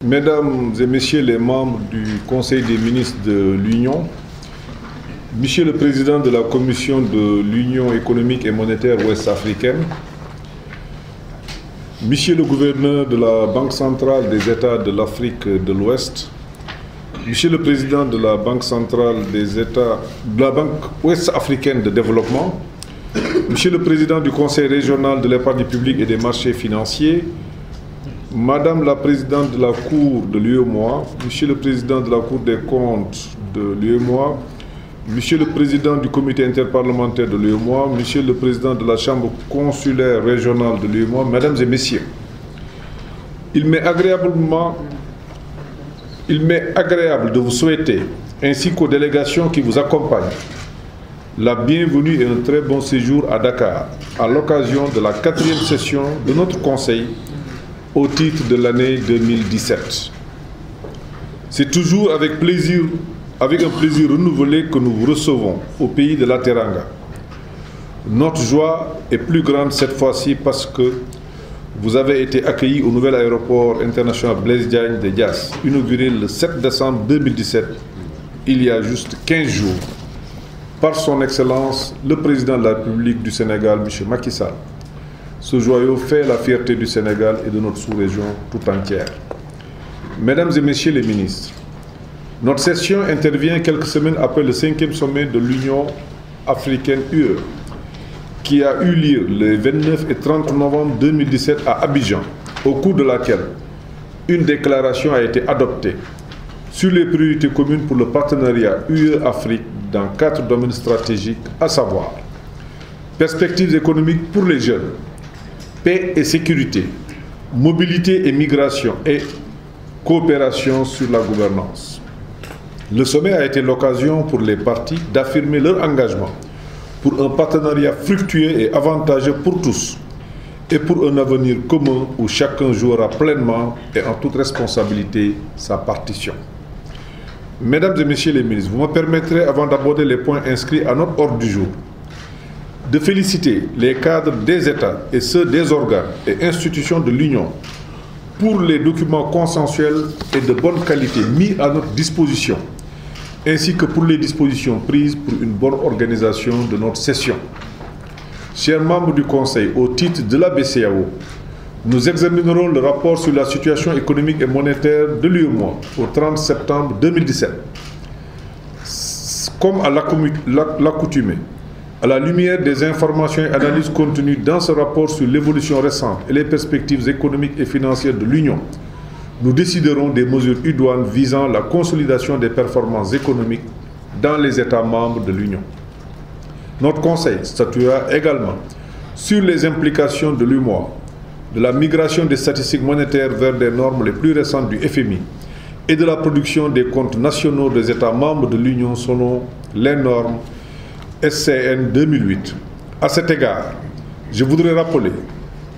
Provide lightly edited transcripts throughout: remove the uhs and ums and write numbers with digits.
Mesdames et Messieurs les membres du Conseil des ministres de l'Union, Monsieur le Président de la Commission de l'Union économique et monétaire ouest-africaine, Monsieur le Gouverneur de la Banque centrale des États de l'Afrique de l'Ouest, Monsieur le Président de la Banque centrale des États de la Banque ouest-africaine de développement, Monsieur le Président du Conseil régional de l'épargne publique et des marchés financiers, Madame la Présidente de la Cour de l'UEMOA, Monsieur le Président de la Cour des comptes de l'UEMOA, Monsieur le Président du Comité interparlementaire de l'UEMOA, Monsieur le Président de la Chambre consulaire régionale de l'UEMOA, Mesdames et Messieurs, il m'est agréable de vous souhaiter, ainsi qu'aux délégations qui vous accompagnent, la bienvenue et un très bon séjour à Dakar, à l'occasion de la 4e session de notre Conseil au titre de l'année 2017. C'est toujours avec un plaisir renouvelé que nous vous recevons au pays de la Teranga. Notre joie est plus grande cette fois-ci parce que vous avez été accueillis au nouvel aéroport international Blaise Diagne de Diass, inauguré le 7 décembre 2017, il y a juste 15 jours, par son Excellence, le Président de la République du Sénégal, M. Macky Sall. Ce joyau fait la fierté du Sénégal et de notre sous-région tout entière. Mesdames et Messieurs les ministres, notre session intervient quelques semaines après le 5e sommet de l'Union africaine UE, qui a eu lieu les 29 et 30 novembre 2017 à Abidjan, au cours de laquelle une déclaration a été adoptée sur les priorités communes pour le partenariat UE-Afrique dans 4 domaines stratégiques, à savoir perspectives économiques pour les jeunes, paix et sécurité, mobilité et migration et coopération sur la gouvernance. Le sommet a été l'occasion pour les parties d'affirmer leur engagement pour un partenariat fructueux et avantageux pour tous et pour un avenir commun où chacun jouera pleinement et en toute responsabilité sa partition. Mesdames et Messieurs les ministres, vous me permettrez, avant d'aborder les points inscrits à notre ordre du jour, de féliciter les cadres des États et ceux des organes et institutions de l'Union pour les documents consensuels et de bonne qualité mis à notre disposition, ainsi que pour les dispositions prises pour une bonne organisation de notre session. Chers membres du Conseil, au titre de la BCEAO, nous examinerons le rapport sur la situation économique et monétaire de l'UEMOA au 30 septembre 2017. Comme à l'accoutumée, à la lumière des informations et analyses contenues dans ce rapport sur l'évolution récente et les perspectives économiques et financières de l'Union, nous déciderons des mesures idoines visant la consolidation des performances économiques dans les États membres de l'Union. Notre Conseil statuera également sur les implications de l'UEMOA, de la migration des statistiques monétaires vers des normes les plus récentes du FMI et de la production des comptes nationaux des États membres de l'Union selon les normes SCN 2008. À cet égard, je voudrais rappeler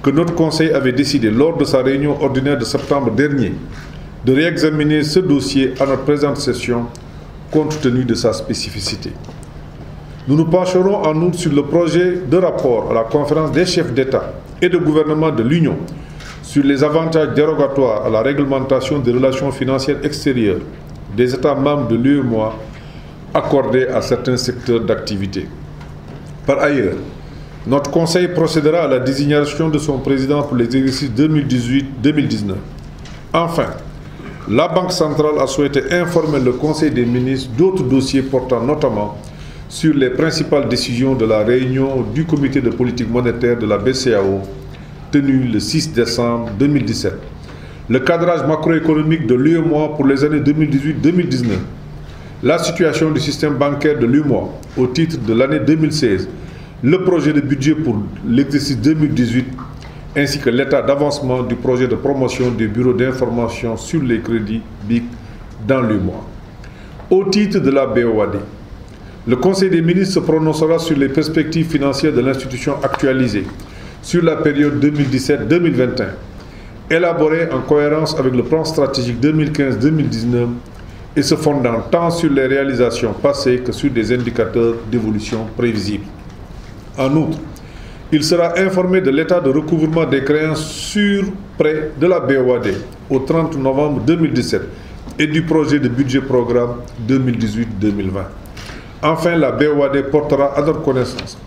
que notre Conseil avait décidé lors de sa réunion ordinaire de septembre dernier de réexaminer ce dossier à notre présente session compte tenu de sa spécificité. Nous nous pencherons en outre sur le projet de rapport à la conférence des chefs d'État et de gouvernement de l'Union sur les avantages dérogatoires à la réglementation des relations financières extérieures des États membres de l'UEMOA accordés à certains secteurs d'activité. Par ailleurs, notre Conseil procédera à la désignation de son président pour les exercices 2018-2019. Enfin, la Banque centrale a souhaité informer le Conseil des ministres d'autres dossiers portant notamment sur les principales décisions de la réunion du Comité de politique monétaire de la BCEAO tenue le 6 décembre 2017, le cadrage macroéconomique de l'UEMOA pour les années 2018-2019, la situation du système bancaire de l'UEMOA au titre de l'année 2016, le projet de budget pour l'exercice 2018, ainsi que l'état d'avancement du projet de promotion du bureau d'information sur les crédits BIC dans l'UEMOA. Au titre de la BOAD, le Conseil des ministres se prononcera sur les perspectives financières de l'institution actualisée sur la période 2017-2021, élaborée en cohérence avec le plan stratégique 2015-2019 et se fondant tant sur les réalisations passées que sur des indicateurs d'évolution prévisibles. En outre, Il sera informé de l'état de recouvrement des créances sur prêt de la BOAD au 30 novembre 2017 et du projet de budget programme 2018-2020. Enfin, la BOAD portera à notre connaissance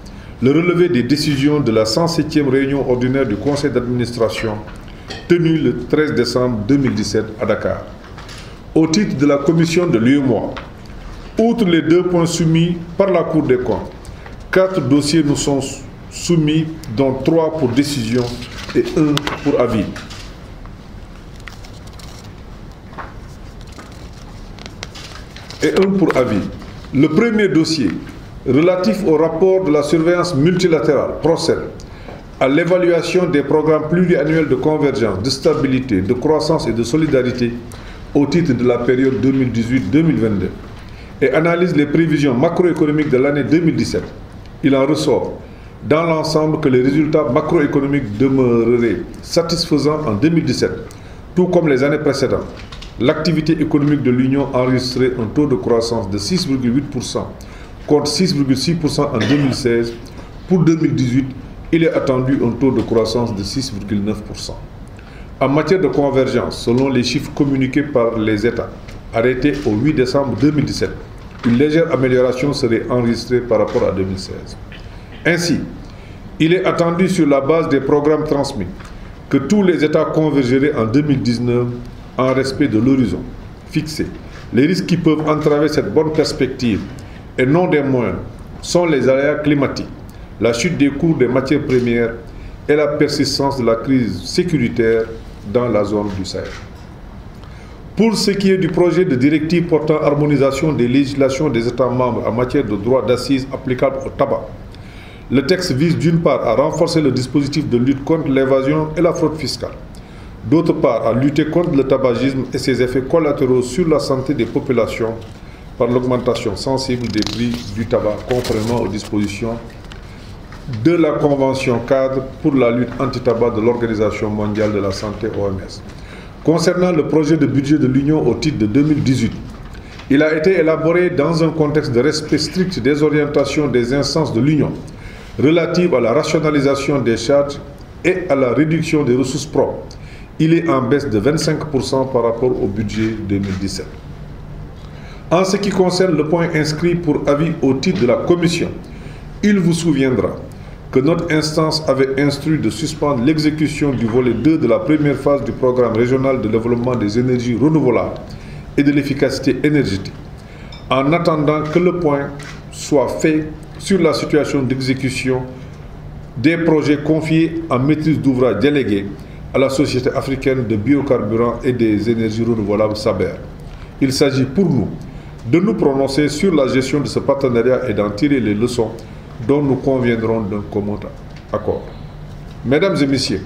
le relevé des décisions de la 107e réunion ordinaire du Conseil d'administration tenue le 13 décembre 2017 à Dakar. Au titre de la commission de l'UEMOA, outre les 2 points soumis par la Cour des comptes, 4 dossiers nous sont soumis, dont 3 pour décision et 1 pour avis. Le premier dossier, relatif au rapport de la surveillance multilatérale, procède à l'évaluation des programmes pluriannuels de convergence, de stabilité, de croissance et de solidarité au titre de la période 2018-2022 et analyse les prévisions macroéconomiques de l'année 2017. Il en ressort dans l'ensemble que les résultats macroéconomiques demeureraient satisfaisants en 2017, tout comme les années précédentes. L'activité économique de l'Union enregistrait un taux de croissance de 6,8% contre 6,6% en 2016. Pour 2018, il est attendu un taux de croissance de 6,9%. En matière de convergence, selon les chiffres communiqués par les États, arrêtés au 8 décembre 2017, une légère amélioration serait enregistrée par rapport à 2016. Ainsi, il est attendu sur la base des programmes transmis que tous les États convergeraient en 2019 en respect de l'horizon fixé. Les risques qui peuvent entraver cette bonne perspective, et non des moindres, sont les aléas climatiques, la chute des cours des matières premières et la persistance de la crise sécuritaire dans la zone du Sahel. Pour ce qui est du projet de directive portant harmonisation des législations des États membres en matière de droit d'assises applicable au tabac, le texte vise d'une part à renforcer le dispositif de lutte contre l'évasion et la fraude fiscale, d'autre part à lutter contre le tabagisme et ses effets collatéraux sur la santé des populations par l'augmentation sensible des prix du tabac conformément aux dispositions de la Convention cadre pour la lutte anti-tabac de l'Organisation mondiale de la santé OMS. Concernant le projet de budget de l'Union au titre de 2018, il a été élaboré dans un contexte de respect strict des orientations des instances de l'Union relatives à la rationalisation des charges et à la réduction des ressources propres. Il est en baisse de 25% par rapport au budget 2017. En ce qui concerne le point inscrit pour avis au titre de la Commission, il vous souviendra que notre instance avait instruit de suspendre l'exécution du volet 2 de la première phase du programme régional de développement des énergies renouvelables et de l'efficacité énergétique, en attendant que le point soit fait sur la situation d'exécution des projets confiés en maîtrise d'ouvrage déléguée à la Société africaine de biocarburants et des énergies renouvelables SABER. Il s'agit pour nous de nous prononcer sur la gestion de ce partenariat et d'en tirer les leçons dont nous conviendrons d'un commun accord. Mesdames et messieurs,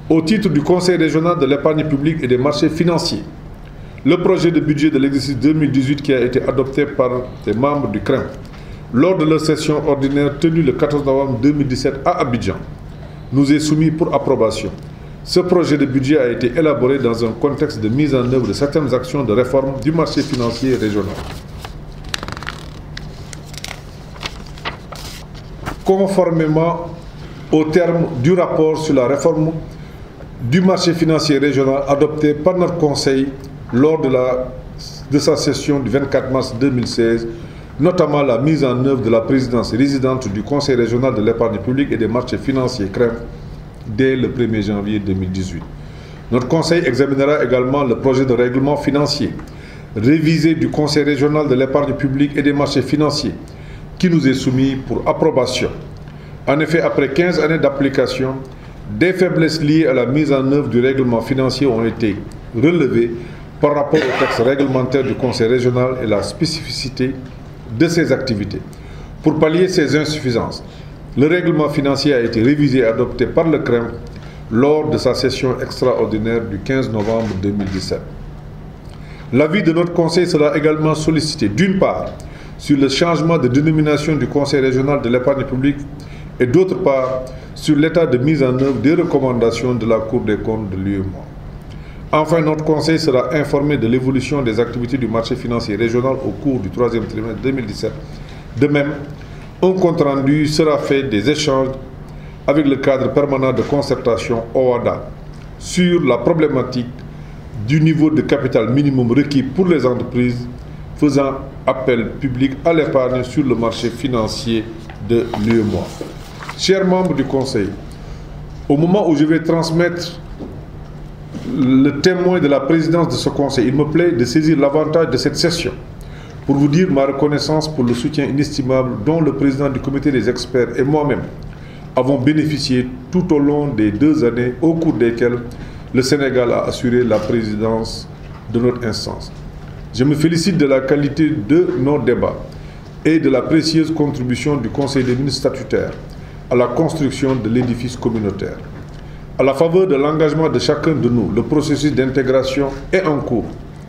au titre du Conseil régional de l'épargne publique et des marchés financiers, le projet de budget de l'exercice 2018 qui a été adopté par les membres du CREM lors de leur session ordinaire tenue le 14 novembre 2017 à Abidjan nous est soumis pour approbation. Ce projet de budget a été élaboré dans un contexte de mise en œuvre de certaines actions de réforme du marché financier régional. Conformément aux termes du rapport sur la réforme du marché financier régional adopté par notre Conseil lors de sa session du 24 mars 2016, notamment la mise en œuvre de la présidence résidente du Conseil régional de l'épargne publique et des marchés financiers CREM dès le 1er janvier 2018. Notre Conseil examinera également le projet de règlement financier révisé du Conseil régional de l'épargne publique et des marchés financiers qui nous est soumis pour approbation. En effet, après 15 années d'application, des faiblesses liées à la mise en œuvre du règlement financier ont été relevées par rapport au texte réglementaire du Conseil régional et la spécificité de ses activités. Pour pallier ces insuffisances, le règlement financier a été révisé et adopté par le CREM lors de sa session extraordinaire du 15 novembre 2017. L'avis de notre Conseil sera également sollicité d'une part sur le changement de dénomination du Conseil régional de l'épargne publique et d'autre part sur l'état de mise en œuvre des recommandations de la Cour des comptes de l'UEMOA. Enfin, notre Conseil sera informé de l'évolution des activités du marché financier régional au cours du 3e trimestre 2017. De même, un compte-rendu sera fait des échanges avec le cadre permanent de concertation OHADA sur la problématique du niveau de capital minimum requis pour les entreprises faisant appel public à l'épargne sur le marché financier de l'UEMOA. Chers membres du Conseil, au moment où je vais transmettre le témoin de la présidence de ce Conseil, il me plaît de saisir l'avantage de cette session pour vous dire ma reconnaissance pour le soutien inestimable dont le président du comité des experts et moi-même avons bénéficié tout au long des 2 années au cours desquelles le Sénégal a assuré la présidence de notre instance. Je me félicite de la qualité de nos débats et de la précieuse contribution du Conseil des ministres statutaires à la construction de l'édifice communautaire. À la faveur de l'engagement de chacun de nous, le processus d'intégration est en cours.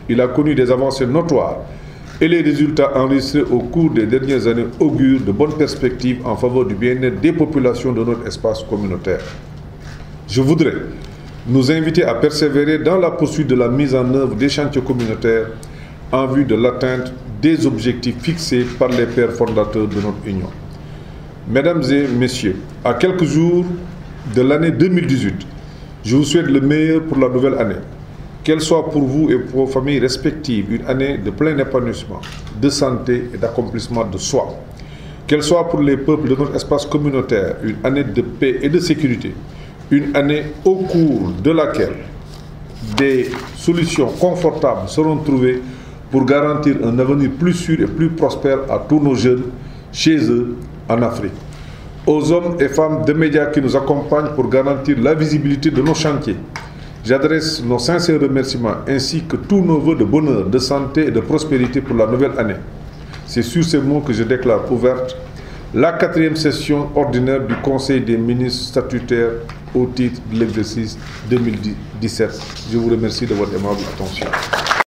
Il a connu des avancées notoires et les résultats enregistrés au cours des dernières années augurent de bonnes perspectives en faveur du bien-être des populations de notre espace communautaire. Je voudrais nous inviter à persévérer dans la poursuite de la mise en œuvre des chantiers communautaires en vue de l'atteinte des objectifs fixés par les pères fondateurs de notre Union. Mesdames et messieurs, à quelques jours de l'année 2018, je vous souhaite le meilleur pour la nouvelle année. Qu'elle soit pour vous et pour vos familles respectives une année de plein épanouissement, de santé et d'accomplissement de soi. Qu'elle soit pour les peuples de notre espace communautaire une année de paix et de sécurité. Une année au cours de laquelle des solutions confortables seront trouvées pour garantir un avenir plus sûr et plus prospère à tous nos jeunes, chez eux, en Afrique. Aux hommes et femmes de médias qui nous accompagnent pour garantir la visibilité de nos chantiers, j'adresse nos sincères remerciements ainsi que tous nos vœux de bonheur, de santé et de prospérité pour la nouvelle année. C'est sur ces mots que je déclare ouverte la 4e session ordinaire du Conseil des ministres statutaires au titre de l'exercice 2017. Je vous remercie de votre aimable attention.